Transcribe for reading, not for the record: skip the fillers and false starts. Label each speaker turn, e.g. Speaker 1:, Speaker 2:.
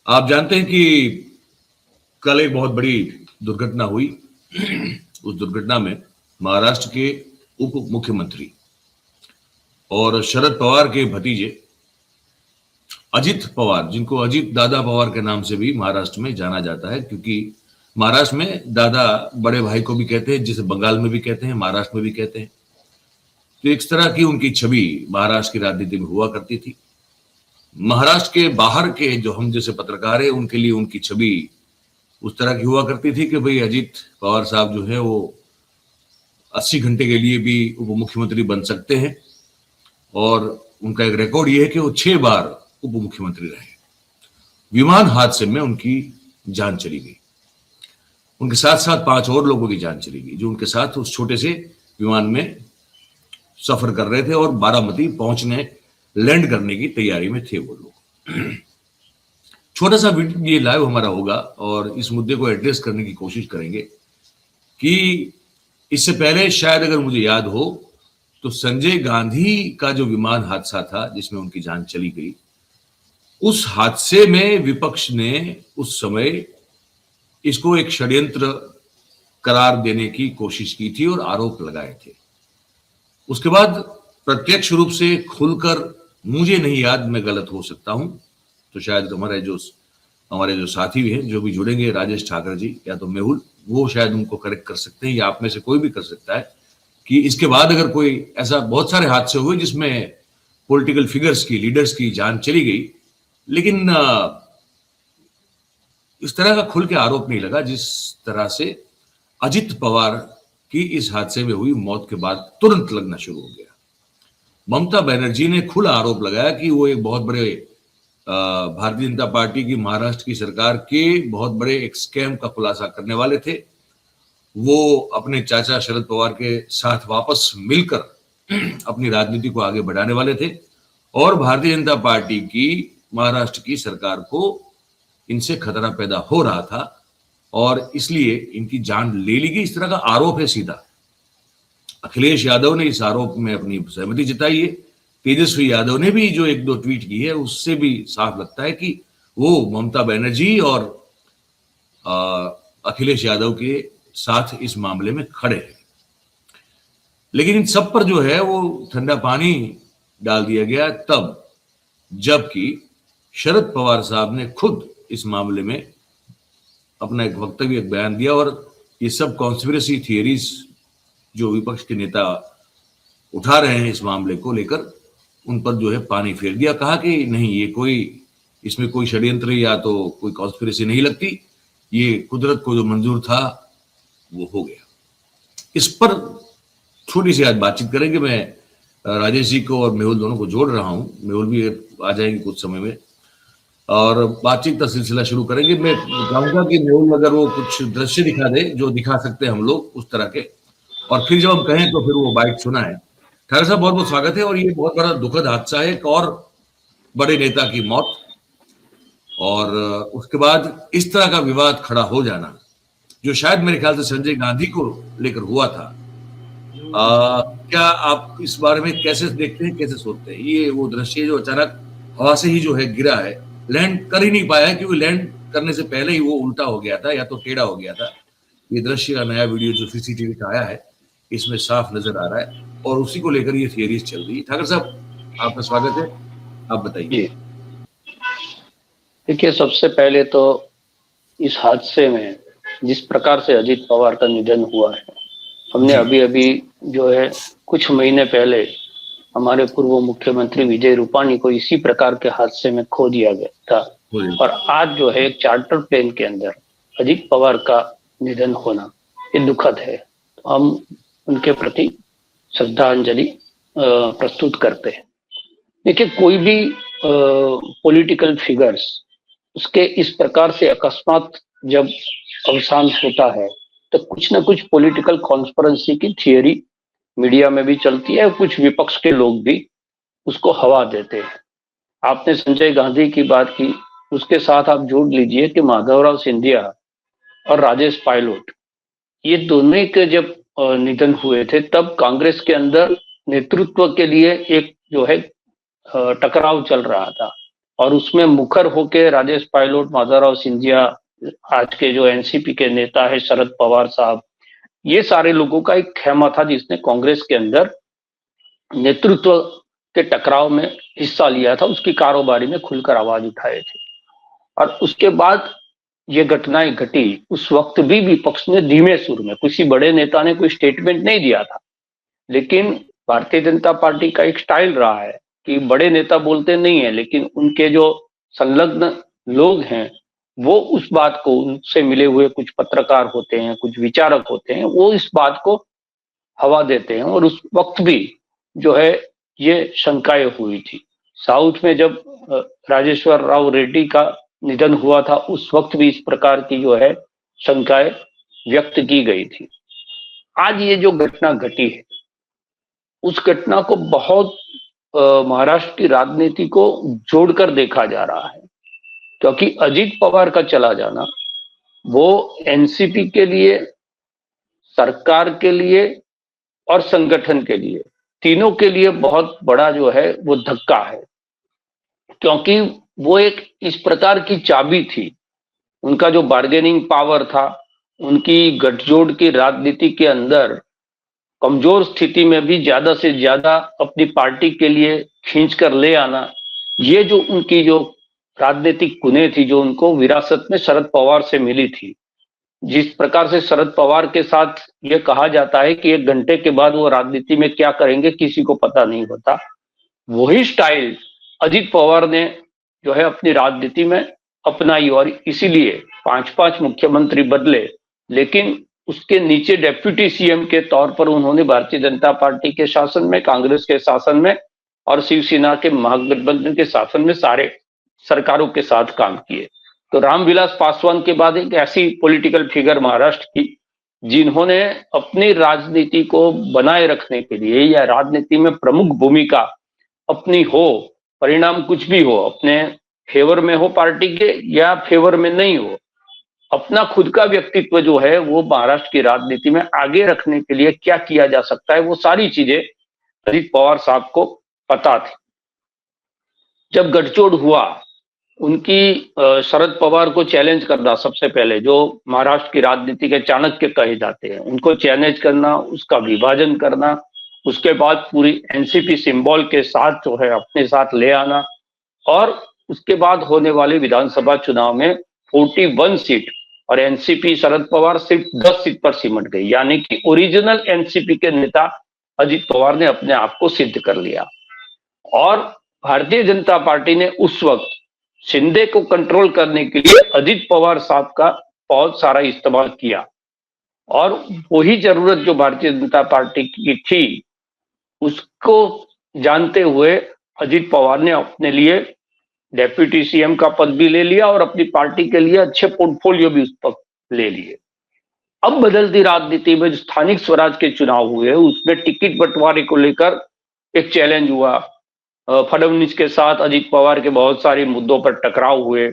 Speaker 1: आप जानते हैं कि कल एक बहुत बड़ी दुर्घटना हुई। उस दुर्घटना में महाराष्ट्र के उप मुख्यमंत्री और शरद पवार के भतीजे अजित पवार, जिनको अजित दादा पवार के नाम से भी महाराष्ट्र में जाना जाता है, क्योंकि महाराष्ट्र में दादा बड़े भाई को भी कहते हैं, जिसे बंगाल में भी कहते हैं, महाराष्ट्र में भी कहते हैं। तो एक तरह की उनकी छवि महाराष्ट्र की राजनीति में हुआ करती थी। महाराष्ट्र के बाहर के जो हम जैसे पत्रकार हैं, उनके लिए उनकी छवि उस तरह की हुआ करती थी कि भाई अजित पवार साहब जो है वो 80 घंटे के लिए भी उप मुख्यमंत्री बन सकते हैं, और उनका एक रिकॉर्ड ये है कि वो 6 बार उप मुख्यमंत्री रहे। विमान हादसे में उनकी जान चली गई। उनके साथ साथ 5 और लोगों की जान चली गई जो उनके साथ उस छोटे से विमान में सफर कर रहे थे और बारामती पहुंचने, लैंड करने की तैयारी में थे वो लोग। छोटा सा वीडियो ये लाइव हमारा होगा और इस मुद्दे को एड्रेस करने की कोशिश करेंगे कि इससे पहले शायद अगर मुझे याद हो तो संजय गांधी का जो विमान हादसा था जिसमें उनकी जान चली गई, उस हादसे में विपक्ष ने उस समय इसको एक षड्यंत्र करार देने की कोशिश की थी और आरोप लगाए थे। उसके बाद प्रत्यक्ष रूप से खुलकर, मुझे नहीं याद, मैं गलत हो सकता हूं, तो शायद हमारे जो साथी हैं जो भी जुड़ेंगे, राजेश ठाकर जी या तो मेहुल, वो शायद उनको करेक्ट कर सकते हैं, या आप में से कोई भी कर सकता है कि इसके बाद अगर कोई ऐसा, बहुत सारे हादसे हुए जिसमें पॉलिटिकल फिगर्स की, लीडर्स की जान चली गई, लेकिन इस तरह का खुल के आरोप नहीं लगा जिस तरह से अजित पवार की इस हादसे में हुई मौत के बाद तुरंत लगना शुरू हो गया। ममता बनर्जी ने खुला आरोप लगाया कि वो एक बहुत बड़े भारतीय जनता पार्टी की, महाराष्ट्र की सरकार के बहुत बड़े एक स्कैम का खुलासा करने वाले थे। वो अपने चाचा शरद पवार के साथ वापस मिलकर अपनी राजनीति को आगे बढ़ाने वाले थे, और भारतीय जनता पार्टी की, महाराष्ट्र की सरकार को इनसे खतरा पैदा हो रहा था और इसलिए इनकी जान ले ली गई, इस तरह का आरोप है सीधा। अखिलेश यादव ने इस आरोप में अपनी सहमति जताई है। तेजस्वी यादव ने भी जो 1-2 ट्वीट की है उससे भी साफ लगता है कि वो ममता बनर्जी और अखिलेश यादव के साथ इस मामले में खड़े हैं। लेकिन इन सब पर जो है वो ठंडा पानी डाल दिया गया तब जबकि शरद पवार साहब ने खुद इस मामले में अपना एक वक्तव्य, एक बयान दिया, और ये सब कॉन्स्पिरेसी थियरीज जो विपक्ष के नेता उठा रहे हैं इस मामले को लेकर, उन पर जो है पानी फेर दिया। कहा कि नहीं, ये कोई, इसमें कोई षड्यंत्र या तो कोई कॉन्स्पिरेसी नहीं लगती, ये कुदरत को जो मंजूर था वो हो गया। इस पर छोटी सी आज बातचीत करेंगे। मैं राजेश जी को और मेहुल दोनों को जोड़ रहा हूं, मेहुल भी आ जाएंगे कुछ समय में, और बातचीत का सिलसिला शुरू करेंगे। मैं चाहूंगा कि मेहुल अगर वो कुछ दृश्य दिखा दे जो दिखा सकते हैं हम लोग उस तरह के, और फिर जब हम कहें तो फिर वो बाइट सुनाए। ठाकर साहब, बहुत बहुत स्वागत है। और ये बहुत बड़ा दुखद हादसा है, एक और बड़े नेता की मौत, और उसके बाद इस तरह का विवाद खड़ा हो जाना जो शायद मेरे ख्याल से संजय गांधी को लेकर हुआ था। क्या आप इस बारे में कैसे देखते हैं, कैसे सोचते हैं? ये वो दृश्य जो अचानक हवा से ही जो है गिरा है, लैंड कर ही नहीं पाया है, क्योंकि लैंड करने से पहले ही वो उल्टा हो गया था या तो टेढ़ा हो गया था। ये दृश्य का नया वीडियो जो सीसीटीवी का आया है इसमें साफ नजर आ रहा है, और उसी को लेकर ये थियरीज चल रही है। ठाकर साहब, आपका स्वागत है, आप बताइए।
Speaker 2: देखिए, सबसे पहले तो इस हादसे में जिस प्रकार से अजित पवार का निधन हुआ है, हमने अभी अभी जो है कुछ महीने पहले हमारे पूर्व मुख्यमंत्री विजय रूपाणी को इसी प्रकार के हादसे में खो दिया गया था, और आज जो है एक चार्टर प्लेन के अंदर अजित पवार का निधन होना ये दुखद है। तो हम उनके प्रति श्रद्धांजलि प्रस्तुत करते हैं। देखिए, कोई भी पॉलिटिकल फिगर्स, उसके इस प्रकार से अकस्मात जब अवसान होता है तो कुछ ना कुछ पॉलिटिकल कॉन्स्पिरेसी की थियरी मीडिया में भी चलती है, कुछ विपक्ष के लोग भी उसको हवा देते हैं। आपने संजय गांधी की बात की, उसके साथ आप जोड़ लीजिए कि माधवराव सिंधिया और राजेश पायलट, ये दोनों के जब निधन हुए थे तब कांग्रेस के अंदर नेतृत्व के लिए एक जो है टकराव चल रहा था। और उसमें मुखर होके राजेश पायलट, माधवराव सिंधिया, आज के जो एनसीपी के नेता है शरद पवार साहब, ये सारे लोगों का एक खेमा था जिसने कांग्रेस के अंदर नेतृत्व के टकराव में हिस्सा लिया था, उसकी कारोबारी में खुलकर आवाज उठाए थे। और उसके बाद ये घटनाएं घटी, उस वक्त भी विपक्ष ने धीमे सुर में, किसी बड़े नेता ने कोई स्टेटमेंट नहीं दिया था, लेकिन भारतीय जनता पार्टी का एक स्टाइल रहा है कि बड़े नेता बोलते नहीं है, लेकिन उनके जो संलग्न लोग हैं वो उस बात को, उनसे मिले हुए कुछ पत्रकार होते हैं, कुछ विचारक होते हैं, वो इस बात को हवा देते हैं। और उस वक्त भी जो है ये शंकाएं हुई थी। साउथ में जब राजेश्वर राव रेड्डी का निधन हुआ था, उस वक्त भी इस प्रकार की जो है शंकाएं व्यक्त की गई थी। आज ये जो घटना घटी है, उस घटना को बहुत महाराष्ट्र की राजनीति को जोड़कर देखा जा रहा है, क्योंकि अजीत पवार का चला जाना वो एनसीपी के लिए, सरकार के लिए और संगठन के लिए, तीनों के लिए बहुत बड़ा जो है वो धक्का है, क्योंकि वो एक इस प्रकार की चाबी थी, उनका जो बार्गेनिंग पावर था, उनकी गठजोड़ की राजनीति के अंदर कमजोर स्थिति में भी ज्यादा से ज्यादा अपनी पार्टी के लिए खींच कर ले आना, ये जो उनकी जो राजनीतिक कुनें थी, जो उनको विरासत में शरद पवार से मिली थी। जिस प्रकार से शरद पवार के साथ ये कहा जाता है कि 1 घंटे के बाद वो राजनीति में क्या करेंगे किसी को पता नहीं होता, वही स्टाइल अजीत पवार ने जो है अपनी राजनीति में अपनाई, और इसीलिए 5-5 मुख्यमंत्री बदले, लेकिन उसके नीचे डेप्यूटी सीएम के तौर पर उन्होंने भारतीय जनता पार्टी के शासन में, कांग्रेस के शासन में और शिवसेना के महागठबंधन के शासन में सारे सरकारों के साथ काम किए। तो रामविलास पासवान के बाद एक ऐसी पॉलिटिकल फिगर महाराष्ट्र की, जिन्होंने अपनी राजनीति को बनाए रखने के लिए या राजनीति में प्रमुख भूमिका अपनी हो, परिणाम कुछ भी हो, अपने फेवर में हो पार्टी के या फेवर में नहीं हो, अपना खुद का व्यक्तित्व जो है वो महाराष्ट्र की राजनीति में आगे रखने के लिए क्या किया जा सकता है, वो सारी चीजें अजीत पवार साहब को पता थी। जब गठजोड़ हुआ, उनकी शरद पवार को चैलेंज करना, सबसे पहले जो महाराष्ट्र की राजनीति के चाणक्य कहे जाते हैं, उनको चैलेंज करना, उसका विभाजन करना, उसके बाद पूरी एनसीपी सिंबल के साथ जो है अपने साथ ले आना, और उसके बाद होने वाले विधानसभा चुनाव में 41 सीट और एनसीपी शरद पवार सिर्फ 10 सीट पर सिमट गई, यानी कि ओरिजिनल एनसीपी के नेता अजीत पवार ने अपने आप को सिद्ध कर लिया। और भारतीय जनता पार्टी ने उस वक्त शिंदे को कंट्रोल करने के लिए अजीत पवार साहब का बहुत सारा इस्तेमाल किया, और वही जरूरत जो भारतीय जनता पार्टी की थी, उसको जानते हुए अजीत पवार ने अपने लिए डेप्यूटी सीएम का पद भी ले लिया और अपनी पार्टी के लिए अच्छे पोर्टफोलियो भी उस पर ले लिए। अब बदलती राजनीति में जो स्थानिक स्वराज के चुनाव हुए, उसमें टिकट बंटवारे को लेकर एक चैलेंज हुआ। फडणवीस के साथ अजीत पवार के बहुत सारे मुद्दों पर टकराव हुए,